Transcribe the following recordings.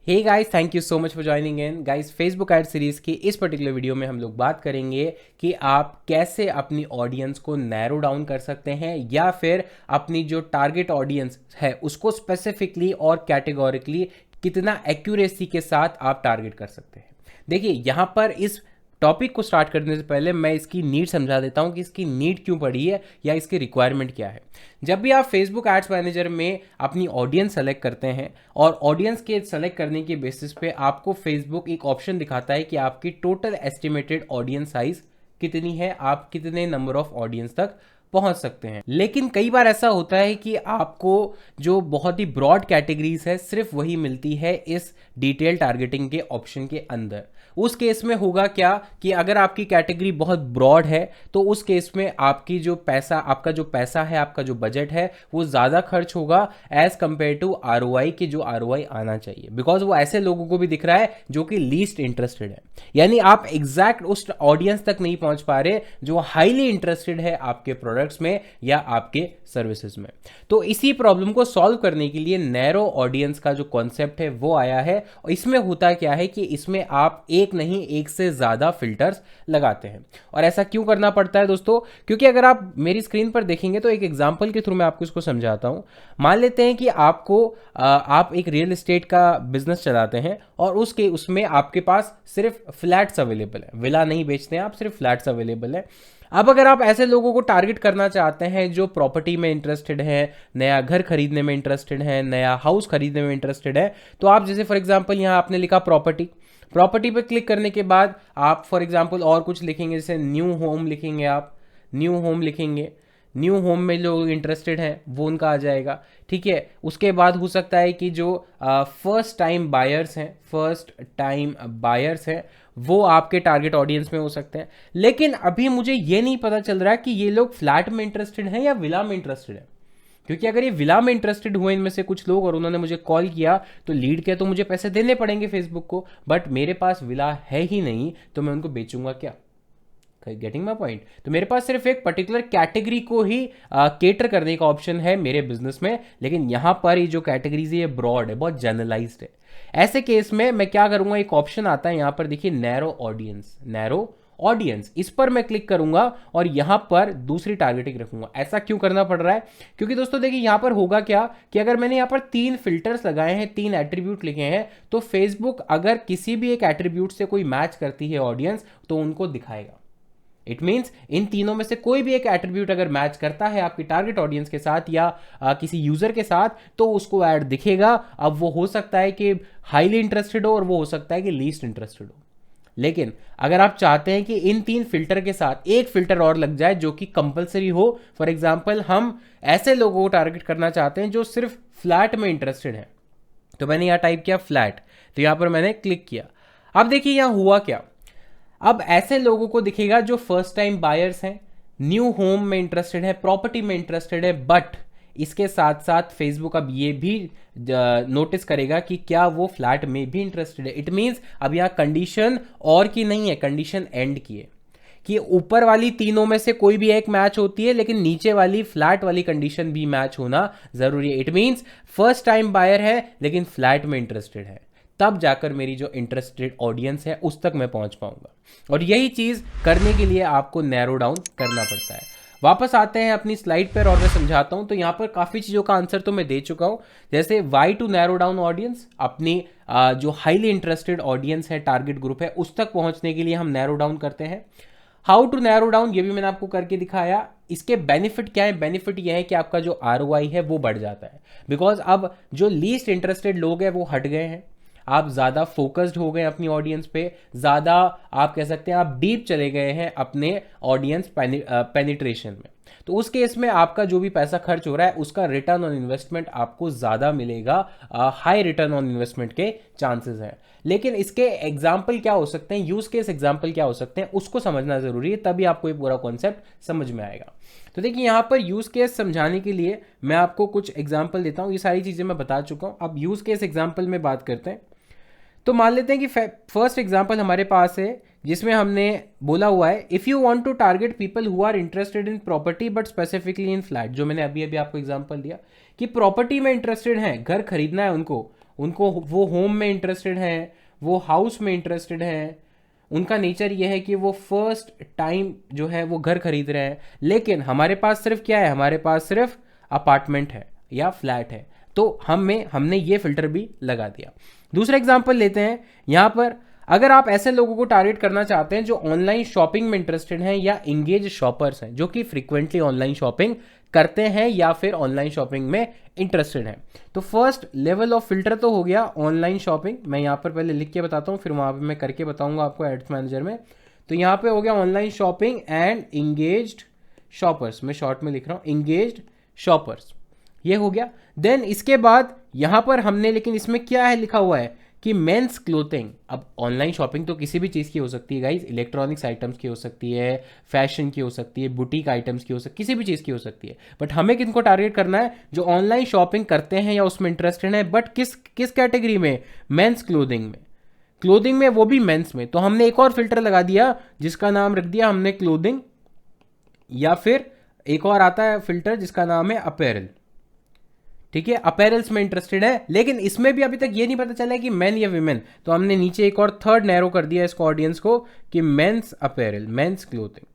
Hey guys, thank you so much for joining in guys. Facebook ad series की इस particular video में हम लोग बात करेंगे कि आप कैसे अपनी ऑडियंस को नैरो डाउन कर सकते हैं या फिर अपनी जो टारगेट ऑडियंस है उसको स्पेसिफिकली और कैटेगोरिकली कितना एक्यूरेसी के साथ आप टारगेट कर सकते हैं। देखिए, यहाँ पर इस टॉपिक को स्टार्ट करने से पहले मैं इसकी नीड समझा देता हूँ कि इसकी नीड क्यों पड़ी है या इसकी रिक्वायरमेंट क्या है। जब भी आप फेसबुक एड्स मैनेजर में अपनी ऑडियंस सेलेक्ट करते हैं और ऑडियंस के सेलेक्ट करने की बेसिस पे आपको फेसबुक एक ऑप्शन दिखाता है कि आपकी टोटल एस्टिमेटेड ऑडियंस साइज कितनी है, आप कितने नंबर ऑफ ऑडियंस तक पहुंच सकते हैं। लेकिन कई बार ऐसा होता है कि आपको जो बहुत ही ब्रॉड कैटेगरीज है सिर्फ वही मिलती है इस डिटेल टारगेटिंग के ऑप्शन के अंदर। उस केस में होगा क्या कि अगर आपकी कैटेगरी बहुत ब्रॉड है तो उस केस में आपका जो पैसा है, आपका जो बजट है वो ज़्यादा खर्च होगा एज कंपेयर टू आरओआई की जो आरओआई आना चाहिए, बिकॉज वो ऐसे लोगों को भी दिख रहा है जो कि लीस्ट इंटरेस्टेड है। यानी आप एग्जैक्ट उस ऑडियंस तक नहीं पहुंच पा रहे जो हाईली इंटरेस्टेड है आपके प्रोडक्ट्स में या आपके सर्विसेज में। तो इसी प्रॉब्लम को सॉल्व करने के लिए नैरो ऑडियंस का जो कॉन्सेप्ट है वो आया है। और इसमें होता क्या है कि इसमें आप एक नहीं एक से ज्यादा फिल्टर्स लगाते हैं। और ऐसा क्यों करना पड़ता है दोस्तों? क्योंकि अगर आप मेरी स्क्रीन पर देखेंगे तो एक एग्जांपल के थ्रू मैं आपको इसको समझाता हूं। मान लेते हैं कि आप एक रियल एस्टेट का बिजनेस चलाते हैं और उसमें आपके पास सिर्फ फ्लैट्स अवेलेबल है, विला नहीं बेचते हैं आप, सिर्फ फ्लैट्स अवेलेबल है। अब अगर आप ऐसे लोगों को टारगेट करना चाहते हैं जो प्रॉपर्टी में इंटरेस्टेड है, नया घर खरीदने में इंटरेस्टेड है, नया हाउस खरीदने में इंटरेस्टेड है, तो आप जैसे फॉर एग्जांपल यहाँ आपने लिखा प्रॉपर्टी पे क्लिक करने के बाद आप फॉर एग्जांपल और कुछ लिखेंगे, जैसे न्यू होम लिखेंगे, आप न्यू होम लिखेंगे। न्यू होम में लोग इंटरेस्टेड हैं वो उनका आ जाएगा। ठीक है, उसके बाद हो सकता है कि जो फर्स्ट टाइम बायर्स हैं वो आपके टारगेट ऑडियंस में हो सकते हैं। लेकिन अभी मुझे ये नहीं पता चल रहा कि ये लोग फ्लैट में इंटरेस्टेड हैं या विला में इंटरेस्टेड है। क्योंकि अगर ये विला में इंटरेस्टेड हुए इनमें से कुछ लोग और उन्होंने मुझे कॉल किया तो लीड के तो मुझे पैसे देने पड़ेंगे फेसबुक को, बट मेरे पास विला है ही नहीं तो मैं उनको बेचूंगा क्या? Getting my point? तो मेरे पास सिर्फ एक पर्टिकुलर कैटेगरी को ही केटर करने का ऑप्शन है मेरे बिजनेस में, लेकिन यहां पर ये जो कैटेगरीज है ये ब्रॉड है, बहुत जनरलाइज्ड है। ऐसे केस में मैं क्या करूंगा, एक ऑप्शन आता है यहां पर देखिए, नैरो ऑडियंस, इस पर मैं क्लिक करूंगा और यहां पर दूसरी टारगेटिंग रखूंगा। ऐसा क्यों करना पड़ रहा है? क्योंकि दोस्तों देखिए यहां पर होगा क्या कि अगर मैंने यहां पर 3 फिल्टर्स लगाए हैं, 3 एट्रीब्यूट लिखे हैं, तो फेसबुक अगर किसी भी एक एट्रीब्यूट से कोई मैच करती है ऑडियंस तो उनको दिखाएगा। इट मीन्स इन तीनों में से कोई भी एक एट्रीब्यूट अगर मैच करता है आपकी टारगेट ऑडियंस के साथ या किसी यूजर के साथ तो उसको ऐड दिखेगा। अब वो हो सकता है कि हाईली इंटरेस्टेड हो और वो हो सकता है कि लीस्ट इंटरेस्टेड हो। लेकिन अगर आप चाहते हैं कि इन 3 फिल्टर के साथ एक फिल्टर और लग जाए जो कि कंपलसरी हो, फॉर एग्जाम्पल हम ऐसे लोगों को टारगेट करना चाहते हैं जो सिर्फ फ्लैट में इंटरेस्टेड है, तो मैंने यहां टाइप किया फ्लैट, तो यहां पर मैंने क्लिक किया। अब देखिए यहां हुआ क्या, अब ऐसे लोगों को दिखेगा जो फर्स्ट टाइम बायर्स हैं, न्यू होम में इंटरेस्टेड है, प्रॉपर्टी में इंटरेस्टेड है, बट इसके साथ साथ फेसबुक अब ये भी नोटिस करेगा कि क्या वो फ्लैट में भी इंटरेस्टेड है। इट मींस अब यहाँ कंडीशन और की नहीं है, कंडीशन एंड की है कि ऊपर वाली तीनों में से कोई भी एक मैच होती है लेकिन नीचे वाली फ्लैट वाली कंडीशन भी मैच होना जरूरी है। It means first time buyer है लेकिन फ्लैट में इंटरेस्टेड है, तब जाकर मेरी जो इंटरेस्टेड ऑडियंस है उस तक मैं पहुंच पाऊंगा। और यही चीज करने के लिए आपको नैरो डाउन करना पड़ता है। वापस आते हैं अपनी स्लाइड पर और मैं समझाता हूं। तो यहां पर काफी चीजों का आंसर तो मैं दे चुका हूं, जैसे why to narrow down audience, अपनी जो हाईली इंटरेस्टेड ऑडियंस है, टारगेट ग्रुप है, उस तक पहुंचने के लिए हम नैरो डाउन करते हैं। हाउ टू नैरो डाउन, ये भी मैंने आपको करके दिखाया। इसके बेनिफिट क्या है? बेनिफिट यह है कि आपका जो आरओआई है वो बढ़ जाता है, बिकॉज अब जो लीस्ट इंटरेस्टेड लोग हैं वो हट गए हैं, आप ज़्यादा फोकस्ड हो गए अपनी ऑडियंस पे, ज़्यादा आप कह सकते हैं आप डीप चले गए हैं अपने ऑडियंस पेनिट्रेशन में। तो उस केस में आपका जो भी पैसा खर्च हो रहा है उसका रिटर्न ऑन इन्वेस्टमेंट आपको ज़्यादा मिलेगा, हाई रिटर्न ऑन इन्वेस्टमेंट के चांसेस हैं। लेकिन इसके एग्जाम्पल क्या हो सकते हैं, यूज केस एग्जाम्पल क्या हो सकते हैं, उसको समझना जरूरी है, तभी आपको ये पूरा कॉन्सेप्ट समझ में आएगा। तो देखिए यहाँ पर यूज केस समझाने के लिए मैं आपको कुछ एग्जाम्पल देता हूँ। ये सारी चीज़ें मैं बता चुका हूँ, अब यूज केस एग्जाम्पल में बात करते हैं। तो मान लेते हैं कि फर्स्ट एग्जांपल हमारे पास है जिसमें हमने बोला हुआ है, if you want to target people who are interested in property but specifically in flat, जो मैंने अभी अभी आपको एग्जांपल दिया कि प्रॉपर्टी में इंटरेस्टेड हैं, घर खरीदना है उनको, उनको वो होम में इंटरेस्टेड हैं, वो हाउस में इंटरेस्टेड हैं, उनका नेचर ये है कि वो फर्स्ट टाइम जो है वो घर खरीद रहे हैं। लेकिन हमारे पास सिर्फ क्या है, हमारे पास सिर्फ अपार्टमेंट है या फ्लैट है, तो हमने ये फिल्टर भी लगा दिया। दूसरा एग्जांपल लेते हैं। यहाँ पर अगर आप ऐसे लोगों को टारगेट करना चाहते हैं जो ऑनलाइन शॉपिंग में इंटरेस्टेड हैं या इंगेज शॉपर्स हैं, जो कि फ्रीक्वेंटली ऑनलाइन शॉपिंग करते हैं या फिर ऑनलाइन शॉपिंग में इंटरेस्टेड हैं, तो फर्स्ट लेवल ऑफ फिल्टर तो हो गया ऑनलाइन शॉपिंग। मैं यहाँ पर पहले लिख के बताता हूँ, फिर वहाँ पे मैं करके बताऊँगा आपको एड्स मैनेजर में। तो यहाँ पे हो गया online shopping and engaged shoppers, मैं शॉर्ट में लिख रहा हूँ इंगेज्ड शॉपर्स, ये हो गया। देन इसके बाद यहाँ पर हमने, लेकिन इसमें क्या है लिखा हुआ है कि मेंस क्लोथिंग। अब ऑनलाइन शॉपिंग तो किसी भी चीज़ की हो सकती है गाइज, इलेक्ट्रॉनिक्स आइटम्स की हो सकती है, फैशन की हो सकती है, बुटीक आइटम्स की हो सकती है, किसी भी चीज़ की हो सकती है। बट हमें किनको टारगेट करना है, जो ऑनलाइन शॉपिंग करते हैं या उसमें इंटरेस्टेड है, बट किस किस कैटेगरी में, मेंस क्लोथिंग में, क्लोथिंग में, वो भी मेंस में। तो हमने एक और फिल्टर लगा दिया जिसका नाम रख दिया हमने क्लोथिंग, या फिर एक और आता है फिल्टर जिसका नाम है अपैरल। ठीक है, अपैरल्स में इंटरेस्टेड है, लेकिन इसमें भी अभी तक ये नहीं पता चला है कि मैन या विमेन, तो हमने नीचे एक और थर्ड नैरो कर दिया इसको ऑडियंस को कि men's apparel, men's clothing,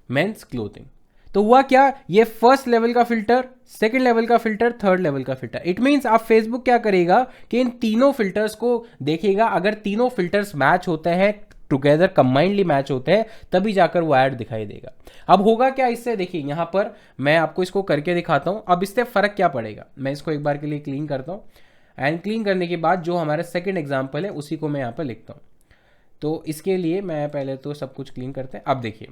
men's clothing. तो हुआ क्या, ये फर्स्ट लेवल का फिल्टर, सेकंड लेवल का फिल्टर, थर्ड लेवल का फिल्टर। इट मींस आप फेसबुक क्या करेगा कि इन तीनों फिल्टर्स को देखेगा, अगर तीनों फिल्टर्स मैच होते हैं, टुगेदर कंबाइंडली मैच होते हैं, तभी जाकर वो ऐड दिखाई देगा। अब होगा क्या इससे, देखिए यहां पर मैं आपको इसको करके दिखाता हूं। अब इससे फर्क क्या पड़ेगा, मैं इसको एक बार के लिए क्लीन करता हूं, एंड क्लीन करने के बाद जो हमारा सेकंड एग्जांपल है उसी को मैं यहां पर लिखता हूं। तो इसके लिए मैं पहले तो सब कुछ क्लीन करते हैं। अब देखिए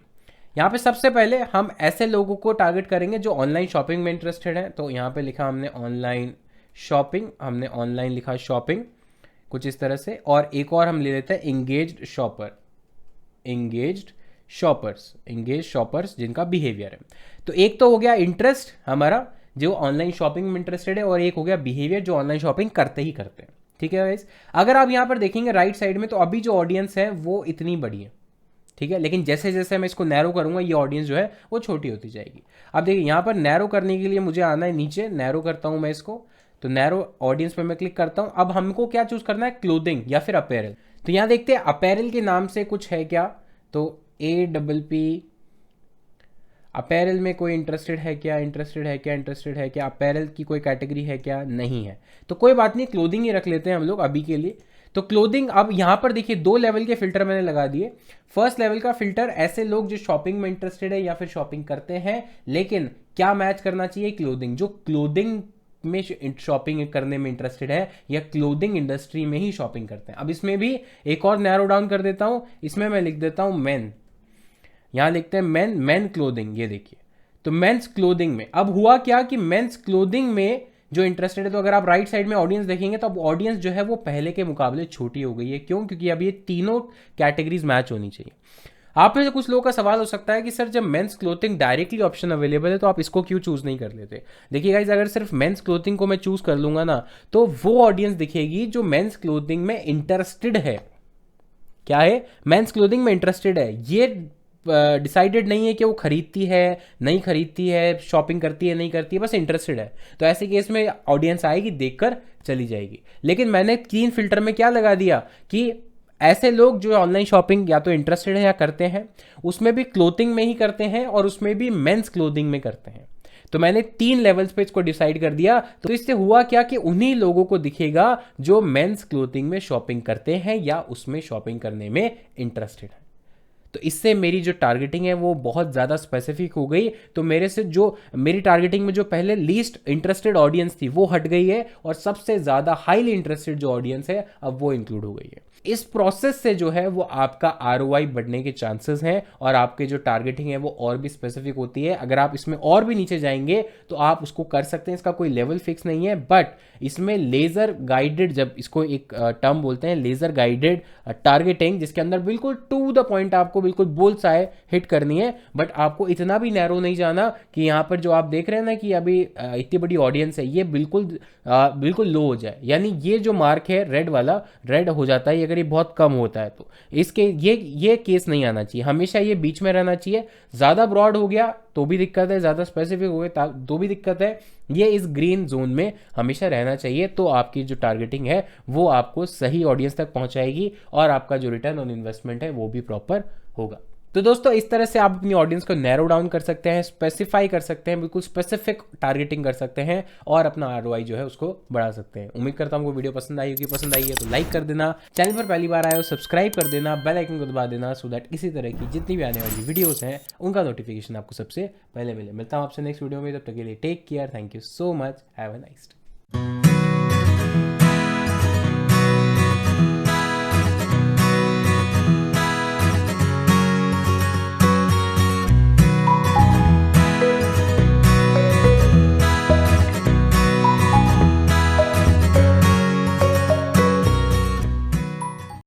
यहाँ पे सबसे पहले हम ऐसे लोगों को टारगेट करेंगे जो ऑनलाइन शॉपिंग में इंटरेस्टेड है। तो यहाँ पे लिखा हमने ऑनलाइन शॉपिंग, हमने ऑनलाइन लिखा शॉपिंग कुछ इस तरह से, और एक और हम ले लेते हैं engaged shopper, engaged shoppers, engage shoppers जिनका बिहेवियर है। तो एक तो हो गया इंटरेस्ट हमारा जो ऑनलाइन शॉपिंग में इंटरेस्टेड है, और एक हो गया बिहेवियर जो ऑनलाइन शॉपिंग करते ही करते हैं। ठीक है गाइस, अगर आप यहाँ पर देखेंगे राइट साइड में, तो अभी जो ऑडियंस है वो इतनी बड़ी है, ठीक है, लेकिन जैसे जैसे मैं इसको नैरो करूंगा ये ऑडियंस जो है वो छोटी होती जाएगी। अब देखिए यहाँ पर नैरो करने के लिए मुझे आना है नीचे, नैरो करता हूँ मैं इसको, तो नैरो ऑडियंस पे मैं क्लिक करता हूँ। अब हमको क्या चूज करना है, क्लोथिंग या फिर अपैरल। तो यहाँ देखते हैं अपैरल के नाम से कुछ है क्या, तो APP अपैरल में कोई इंटरेस्टेड है क्या, इंटरेस्टेड है क्या, इंटरेस्टेड है क्या, अपैरल की कोई कैटेगरी है क्या, नहीं है। तो कोई बात नहीं, क्लोथिंग ही रख लेते हैं हम लोग अभी के लिए। तो क्लोथिंग, अब यहाँ पर देखिए दो लेवल के फिल्टर मैंने लगा दिए। फर्स्ट लेवल का फिल्टर ऐसे लोग जो शॉपिंग में इंटरेस्टेड है या फिर शॉपिंग करते हैं, लेकिन क्या मैच करना चाहिए, क्लोथिंग, जो क्लोथिंग में शॉपिंग करने में इंटरेस्टेड है या क्लोथिंग इंडस्ट्री में ही शॉपिंग करते हैं। अब इसमें भी एक और नैरो डाउन कर देता हूं, इसमें मैं लिख देता हूं मेन, यहां लिखते हैं मेन, मेन क्लोथिंग, ये देखिए। तो मेंस क्लोथिंग में अब हुआ क्या कि मेंस क्लोथिंग में जो इंटरेस्टेड है, तो अगर आप राइट साइड में ऑडियंस देखेंगे तो अब ऑडियंस जो है वो पहले के मुकाबले छोटी हो गई है। क्यों, क्योंकि अब ये तीनों कैटेगरीज मैच होनी चाहिए। आप में से कुछ लोगों का सवाल हो सकता है कि सर जब men's clothing directly option available है तो आप इसको क्यों चूज नहीं कर लेते। देखिए गाइज, अगर सिर्फ मेंस क्लोथिंग को मैं चूज कर लूंगा ना, तो वो ऑडियंस दिखेगी जो मेंस क्लोथिंग में इंटरेस्टेड है। क्या है, मेंस क्लोथिंग में इंटरेस्टेड है, ये डिसाइडेड नहीं है कि वो खरीदती है नहीं खरीदती है, शॉपिंग करती है नहीं करती है, बस इंटरेस्टेड है। तो ऐसे केस में ऑडियंस आएगी, देखकर चली जाएगी। लेकिन मैंने क्लीन फिल्टर में क्या लगा दिया कि ऐसे लोग जो ऑनलाइन शॉपिंग या तो इंटरेस्टेड है या करते हैं, उसमें भी क्लोथिंग में ही करते हैं और उसमें भी मेंस क्लोथिंग में करते हैं। तो मैंने 3 लेवल्स पे इसको डिसाइड कर दिया। तो इससे हुआ क्या कि उन्हीं लोगों को दिखेगा जो मेंस क्लोथिंग में शॉपिंग करते हैं या उसमें शॉपिंग करने में इंटरेस्टेड है। तो इससे मेरी जो टारगेटिंग है वो बहुत ज़्यादा स्पेसिफिक हो गई। तो मेरे से जो मेरी टारगेटिंग में जो पहले लीस्ट इंटरेस्टेड ऑडियंस थी वो हट गई है, और सबसे ज़्यादा हाईली इंटरेस्टेड जो ऑडियंस है अब वो इंक्लूड हो गई है। इस प्रोसेस से जो है वो आपका ROI बढ़ने के चांसेस हैं, और आपके जो टारगेटिंग है वो और भी स्पेसिफिक होती है। अगर आप इसमें और भी नीचे जाएंगे तो आप उसको कर सकते हैं, इसका कोई लेवल फिक्स नहीं है। बट इसमें लेज़र गाइडेड, जब इसको एक टर्म बोलते हैं लेज़र गाइडेड टारगेटिंग, जिसके अंदर बिल्कुल टू द पॉइंट आपको बिल्कुल बुल्स आए हिट करनी है। बट आपको इतना भी नैरो नहीं जाना कि यहाँ पर जो आप देख रहे हैं ना कि अभी इतनी बड़ी ऑडियंस है, ये बिल्कुल बिल्कुल लो हो जाए। यानी ये जो मार्क है रेड वाला, रेड हो जाता है करीब बहुत कम होता है। तो इसके ये केस नहीं आना चाहिए, हमेशा ये बीच में रहना चाहिए। ज़्यादा ब्रॉड हो गया तो भी दिक्कत है, ज़्यादा स्पेसिफिक हो गया तो भी दिक्कत है। ये इस ग्रीन जोन में हमेशा रहना चाहिए, तो आपकी जो टारगेटिंग है वो आपको सही ऑडियंस तक पहुंचाएगी और आपका जो रिटर्न ऑन इन्वेस्टमेंट है वो भी प्रॉपर होगा। तो दोस्तों इस तरह से आप अपनी ऑडियंस को नैरो डाउन कर सकते हैं, स्पेसिफाई कर सकते हैं, बिल्कुल स्पेसिफिक टारगेटिंग कर सकते हैं और अपना आरओआई जो है उसको बढ़ा सकते हैं। उम्मीद करता हूँ आपको वीडियो पसंद आई होगी, पसंद आई है तो लाइक कर देना, चैनल पर पहली बार आए हो सब्सक्राइब कर देना, बेल आइकन को दबा देना, सो दैट इसी तरह की जितनी भी आने वाली वीडियोस हैं उनका नोटिफिकेशन आपको सबसे पहले मिले। मिलता हूँ आपसे नेक्स्ट वीडियो में, तब तक के लिए take care, thank you so much, have a nice day.